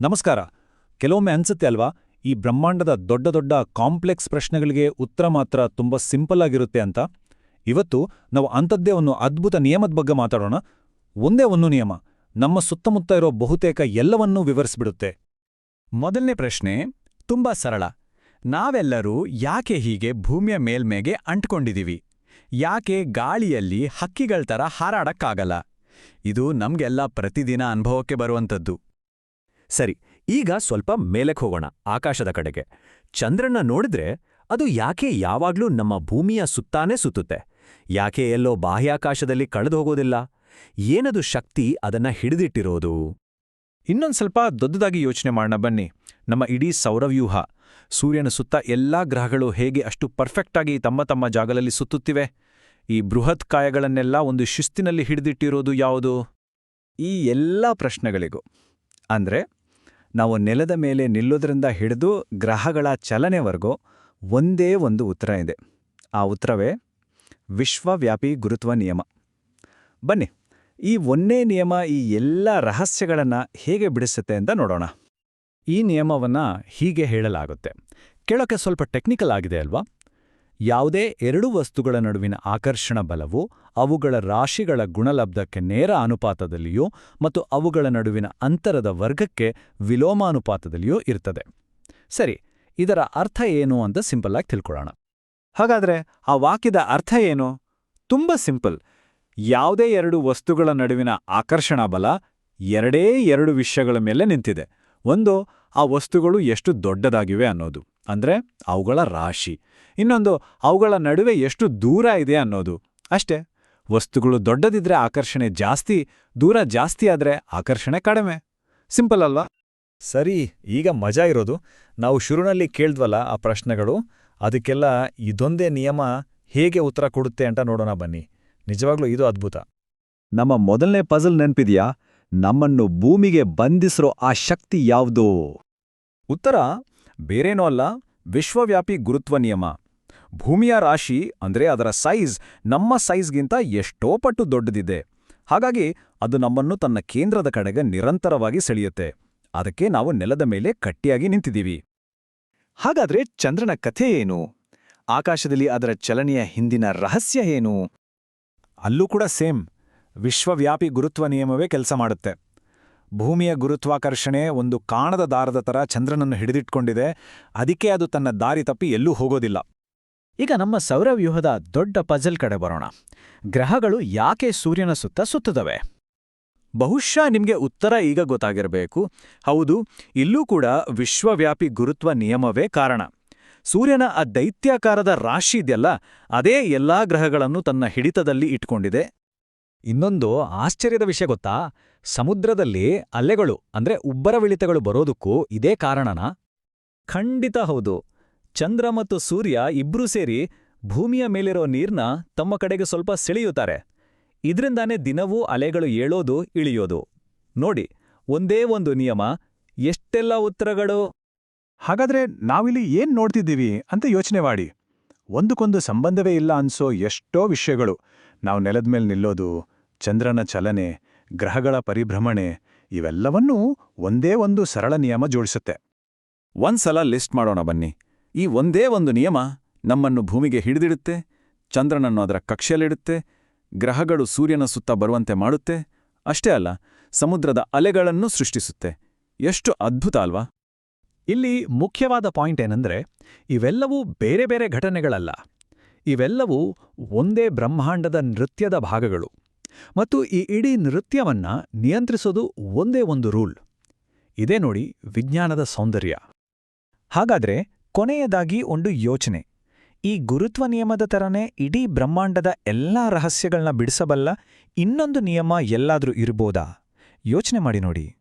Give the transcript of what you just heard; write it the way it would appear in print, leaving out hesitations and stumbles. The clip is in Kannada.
ನಮಸ್ಕಾರ. ಕೆಲವೊಮ್ಮೆ ಅನ್ಸುತ್ತೆ ಅಲ್ವಾ, ಈ ಬ್ರಹ್ಮಾಂಡದ ದೊಡ್ಡ ದೊಡ್ಡ ಕಾಂಪ್ಲೆಕ್ಸ್ ಪ್ರಶ್ನೆಗಳಿಗೆ ಉತ್ತರ ಮಾತ್ರ ತುಂಬ ಸಿಂಪಲ್ ಆಗಿರುತ್ತೆ ಅಂತ. ಇವತ್ತು ನಾವು ಅಂಥದ್ದೇ ಒಂದು ಅದ್ಭುತ ನಿಯಮದ ಬಗ್ಗೆ ಮಾತಾಡೋಣ. ಒಂದೇ ಒಂದು ನಿಯಮ ನಮ್ಮ ಸುತ್ತಮುತ್ತ ಇರೋ ಬಹುತೇಕ ಎಲ್ಲವನ್ನೂ ವಿವರಿಸ್ಬಿಡುತ್ತೆ. ಮೊದಲನೇ ಪ್ರಶ್ನೆ ತುಂಬಾ ಸರಳ. ನಾವೆಲ್ಲರೂ ಯಾಕೆ ಹೀಗೆ ಭೂಮಿಯ ಮೇಲ್ಮೇಗೆ ಅಂಟ್ಕೊಂಡಿದೀವಿ? ಯಾಕೆ ಗಾಳಿಯಲ್ಲಿ ಹಕ್ಕಿಗಳ ಥರ ಹಾರಾಡಕ್ಕಾಗಲ್ಲ? ಇದು ನಮ್ಗೆಲ್ಲ ಪ್ರತಿದಿನ ಅನುಭವಕ್ಕೆ ಬರುವಂಥದ್ದು. ಸರಿ, ಈಗ ಸ್ವಲ್ಪ ಮೇಲಕ್ಕೆ ಹೋಗೋಣ, ಆಕಾಶದ ಕಡೆಗೆ. ಚಂದ್ರನ್ನ ನೋಡಿದ್ರೆ ಅದು ಯಾಕೆ ಯಾವಾಗ್ಲೂ ನಮ್ಮ ಭೂಮಿಯ ಸುತ್ತಾನೇ ಸುತ್ತುತ್ತೆ? ಯಾಕೆ ಎಲ್ಲೋ ಬಾಹ್ಯಾಕಾಶದಲ್ಲಿ ಕಳೆದೋಗೋದಿಲ್ಲ? ಏನದು ಶಕ್ತಿ ಅದನ್ನ ಹಿಡಿದಿಟ್ಟಿರೋದು? ಇನ್ನೊಂದು ಸ್ವಲ್ಪ ದೊಡ್ಡದಾಗಿ ಯೋಚನೆ ಮಾಡೋಣ ಬನ್ನಿ. ನಮ್ಮ ಇಡೀ ಸೌರವ್ಯೂಹ, ಸೂರ್ಯನ ಸುತ್ತ ಎಲ್ಲಾ ಗ್ರಹಗಳು ಹೇಗೆ ಅಷ್ಟು ಪರ್ಫೆಕ್ಟಾಗಿ ತಮ್ಮ ತಮ್ಮ ಜಾಗದಲ್ಲಿ ಸುತ್ತುತ್ತಿವೆ? ಈ ಬೃಹತ್ ಕಾಯಗಳನ್ನೆಲ್ಲ ಒಂದು ಶಿಸ್ತಿನಲ್ಲಿ ಹಿಡಿದಿಟ್ಟಿರೋದು ಯಾವುದು? ಈ ಎಲ್ಲ ಪ್ರಶ್ನೆಗಳಿಗೂ ಅಂದ್ರೆ ನಾವು ನೆಲದ ಮೇಲೆ ನಿಲ್ಲೋದ್ರಿಂದ ಹಿಡಿದು ಗ್ರಹಗಳ ಚಲನೆವರೆಗೂ ಒಂದೇ ಒಂದು ಉತ್ತರ ಇದೆ. ಆ ಉತ್ತರವೇ ವಿಶ್ವವ್ಯಾಪಿ ಗುರುತ್ವ ನಿಯಮ. ಬನ್ನಿ, ಈ ಒಂದೇ ನಿಯಮ ಈ ಎಲ್ಲ ರಹಸ್ಯಗಳನ್ನು ಹೇಗೆ ಬಿಡಿಸುತ್ತೆ ಅಂತ ನೋಡೋಣ. ಈ ನಿಯಮವನ್ನ ಹೀಗೆ ಹೇಳಲಾಗುತ್ತೆ. ಕೇಳೋಕೆ ಸ್ವಲ್ಪ ಟೆಕ್ನಿಕಲ್ ಆಗಿದೆ ಅಲ್ವಾ? ಯಾವುದೇ ಎರಡು ವಸ್ತುಗಳ ನಡುವಿನ ಆಕರ್ಷಣ ಬಲವು ಅವುಗಳ ರಾಶಿಗಳ ಗುಣಲಬ್ಧಕ್ಕೆ ನೇರ ಅನುಪಾತದಲ್ಲಿಯೂ ಮತ್ತು ಅವುಗಳ ನಡುವಿನ ಅಂತರದ ವರ್ಗಕ್ಕೆ ವಿಲೋಮಾನುಪಾತದಲ್ಲಿಯೂ ಇರ್ತದೆ. ಸರಿ, ಇದರ ಅರ್ಥ ಏನು ಅಂತ ಸಿಂಪಲ್ಲಾಗಿ ತಿಳ್ಕೊಳ್ಳೋಣ. ಹಾಗಾದ್ರೆ ಆ ವಾಕ್ಯದ ಅರ್ಥ ಏನು? ತುಂಬ ಸಿಂಪಲ್. ಯಾವುದೇ ಎರಡು ವಸ್ತುಗಳ ನಡುವಿನ ಆಕರ್ಷಣಾ ಬಲ ಎರಡೇ ಎರಡು ವಿಷಯಗಳ ಮೇಲೆ ನಿಂತಿದೆ. ಒಂದು, ಆ ವಸ್ತುಗಳು ಎಷ್ಟು ದೊಡ್ಡದಾಗಿವೆ ಅನ್ನೋದು, ಅಂದ್ರೆ ಅವುಗಳ ರಾಶಿ. ಇನ್ನೊಂದು, ಅವುಗಳ ನಡುವೆ ಎಷ್ಟು ದೂರ ಇದೆ ಅನ್ನೋದು. ಅಷ್ಟೇ. ವಸ್ತುಗಳು ದೊಡ್ಡದಿದ್ರೆ ಆಕರ್ಷಣೆ ಜಾಸ್ತಿ, ದೂರ ಜಾಸ್ತಿ ಆದ್ರೆ ಆಕರ್ಷಣೆ ಕಡಿಮೆ. ಸಿಂಪಲ್ ಅಲ್ವಾ? ಸರಿ, ಈಗ ಮಜಾ ಇರೋದು, ನಾವು ಶುರುನಲ್ಲಿ ಕೇಳಿದ್ವಲ್ಲ ಆ ಪ್ರಶ್ನೆಗಳು, ಅದಕ್ಕೆಲ್ಲ ಇದೊಂದೇ ನಿಯಮ ಹೇಗೆ ಉತ್ತರ ಕೊಡುತ್ತೆ ಅಂತ ನೋಡೋಣ ಬನ್ನಿ. ನಿಜವಾಗ್ಲೂ ಇದು ಅದ್ಭುತ. ನಮ್ಮ ಮೊದಲನೇ ಪಜಲ್ ನೆನ್ಪಿದ್ಯಾ? ನಮ್ಮನ್ನು ಭೂಮಿಗೆ ಬಂಧಿಸಿರೋ ಆ ಶಕ್ತಿ ಯಾವ್ದೋ? ಉತ್ತರ ಬೇರೇನೂ ಅಲ್ಲ, ವಿಶ್ವವ್ಯಾಪಿ ಗುರುತ್ವ ನಿಯಮ. ಭೂಮಿಯ ರಾಶಿ ಅಂದ್ರೆ ಅದರ ಸೈಜ್ ನಮ್ಮ ಸೈಜ್ಗಿಂತ ಎಷ್ಟೋ ಪಟ್ಟು ದೊಡ್ಡದಿದೆ. ಹಾಗಾಗಿ ಅದು ನಮ್ಮನ್ನು ತನ್ನ ಕೇಂದ್ರದ ಕಡೆಗೆ ನಿರಂತರವಾಗಿ ಸೆಳೆಯುತ್ತೆ. ಅದಕ್ಕೆ ನಾವು ನೆಲದ ಮೇಲೆ ಗಟ್ಟಿಯಾಗಿ ನಿಂತಿದ್ದೀವಿ. ಹಾಗಾದ್ರೆ ಚಂದ್ರನ ಕಥೆ ಏನು? ಆಕಾಶದಲ್ಲಿ ಅದರ ಚಲನೆಯ ಹಿಂದಿನ ರಹಸ್ಯ ಏನು? ಅಲ್ಲೂ ಕೂಡ ಸೇಮ್, ವಿಶ್ವವ್ಯಾಪಿ ಗುರುತ್ವ ನಿಯಮವೇ ಕೆಲಸ ಮಾಡುತ್ತೆ. ಭೂಮಿಯ ಗುರುತ್ವಾಕರ್ಷಣೆ ಒಂದು ಕಾಣದ ದಾರದ ಥರ ಚಂದ್ರನನ್ನು ಹಿಡಿದಿಟ್ಕೊಂಡಿದೆ. ಅದಕ್ಕೆ ಅದು ತನ್ನ ದಾರಿ ತಪ್ಪಿ ಎಲ್ಲೂ ಹೋಗೋದಿಲ್ಲ. ಈಗ ನಮ್ಮ ಸೌರವ್ಯೂಹದ ದೊಡ್ಡ ಪಜಲ್ ಕಡೆ ಬರೋಣ. ಗ್ರಹಗಳು ಯಾಕೆ ಸೂರ್ಯನ ಸುತ್ತ ಸುತ್ತುತ್ತವೆ? ಬಹುಶಃ ನಿಮ್ಗೆ ಉತ್ತರ ಈಗ ಗೊತ್ತಾಗಿರಬೇಕು. ಹೌದು, ಇಲ್ಲೂ ಕೂಡ ವಿಶ್ವವ್ಯಾಪಿ ಗುರುತ್ವ ನಿಯಮವೇ ಕಾರಣ. ಸೂರ್ಯನ ಆ ದೈತ್ಯಾಕಾರದ ರಾಶಿ ಇದೆಯಲ್ಲ, ಅದೇ ಎಲ್ಲಾ ಗ್ರಹಗಳನ್ನು ತನ್ನ ಹಿಡಿತದಲ್ಲಿ ಇಟ್ಕೊಂಡಿದೆ. ಇನ್ನೊಂದು ಆಶ್ಚರ್ಯದ ವಿಷಯ ಗೊತ್ತಾ? ಸಮುದ್ರದಲ್ಲಿ ಅಲೆಗಳು ಅಂದ್ರೆ ಉಬ್ಬರವಿಳಿತಗಳು ಬರೋದಕ್ಕೂ ಇದೇ ಕಾರಣನಾ? ಖಂಡಿತ ಹೌದು. ಚಂದ್ರ ಮತ್ತು ಸೂರ್ಯ ಇಬ್ರೂ ಸೇರಿ ಭೂಮಿಯ ಮೇಲಿರೋ ನೀರ್ನ ತಮ್ಮ ಕಡೆಗೆ ಸ್ವಲ್ಪ ಸೆಳೆಯುತ್ತಾರೆ. ಇದ್ರಿಂದಾನೇ ದಿನವೂ ಅಲೆಗಳು ಏಳೋದು ಇಳಿಯೋದು. ನೋಡಿ, ಒಂದೇ ಒಂದು ನಿಯಮ ಎಷ್ಟೆಲ್ಲ ಉತ್ತರಗಳು. ಹಾಗಾದ್ರೆ ನಾವಿಲ್ಲಿ ಏನ್ ನೋಡ್ತಿದ್ದೀವಿ ಅಂತ ಯೋಚನೆ ಮಾಡಿ. ಒಂದಕ್ಕೊಂದು ಸಂಬಂಧವೇ ಇಲ್ಲ ಅನ್ಸೋ ಎಷ್ಟೋ ವಿಷಯಗಳು. ನಾವು ನೆಲದ್ಮೇಲೆ ನಿಲ್ಲೋದು, ಚಂದ್ರನ ಚಲನೆ, ಗ್ರಹಗಳ ಪರಿಭ್ರಮಣೆ, ಇವೆಲ್ಲವನ್ನೂ ಒಂದೇ ಒಂದು ಸರಳ ನಿಯಮ ಜೋಡಿಸುತ್ತೆ. ಒಂದ್ಸಲ ಲಿಸ್ಟ್ ಮಾಡೋಣ ಬನ್ನಿ. ಈ ಒಂದೇ ಒಂದು ನಿಯಮ ನಮ್ಮನ್ನು ಭೂಮಿಗೆ ಹಿಡಿದಿಡುತ್ತೆ, ಚಂದ್ರನನ್ನು ಅದರ ಕಕ್ಷೆಯಲ್ಲಿಡುತ್ತೆ, ಗ್ರಹಗಳು ಸೂರ್ಯನ ಸುತ್ತ ಬರುವಂತೆ ಮಾಡುತ್ತೆ. ಅಷ್ಟೇ ಅಲ್ಲ, ಸಮುದ್ರದ ಅಲೆಗಳನ್ನು ಸೃಷ್ಟಿಸುತ್ತೆ. ಎಷ್ಟು ಅದ್ಭುತ ಅಲ್ವಾ? ಇಲ್ಲಿ ಮುಖ್ಯವಾದ ಪಾಯಿಂಟ್ ಏನಂದ್ರೆ, ಇವೆಲ್ಲವೂ ಬೇರೆ ಬೇರೆ ಘಟನೆಗಳಲ್ಲ. ಇವೆಲ್ಲವೂ ಒಂದೇ ಬ್ರಹ್ಮಾಂಡದ ನೃತ್ಯದ ಭಾಗಗಳು. ಮತ್ತು ಈ ಇಡೀ ನೃತ್ಯವನ್ನ ನಿಯಂತ್ರಿಸೋದು ಒಂದೇ ಒಂದು ರೂಲ್. ಇದೇ ನೋಡಿ ವಿಜ್ಞಾನದ ಸೌಂದರ್ಯ. ಹಾಗಾದ್ರೆ ಕೊನೆಯದಾಗಿ ಒಂದು ಯೋಚನೆ. ಈ ಗುರುತ್ವ ನಿಯಮದ ಥರನೇ ಇಡೀ ಬ್ರಹ್ಮಾಂಡದ ಎಲ್ಲಾ ರಹಸ್ಯಗಳನ್ನ ಬಿಡಿಸಬಲ್ಲ ಇನ್ನೊಂದು ನಿಯಮ ಎಲ್ಲಾದ್ರೂ ಇರ್ಬೋದಾ? ಯೋಚನೆ ಮಾಡಿ ನೋಡಿ.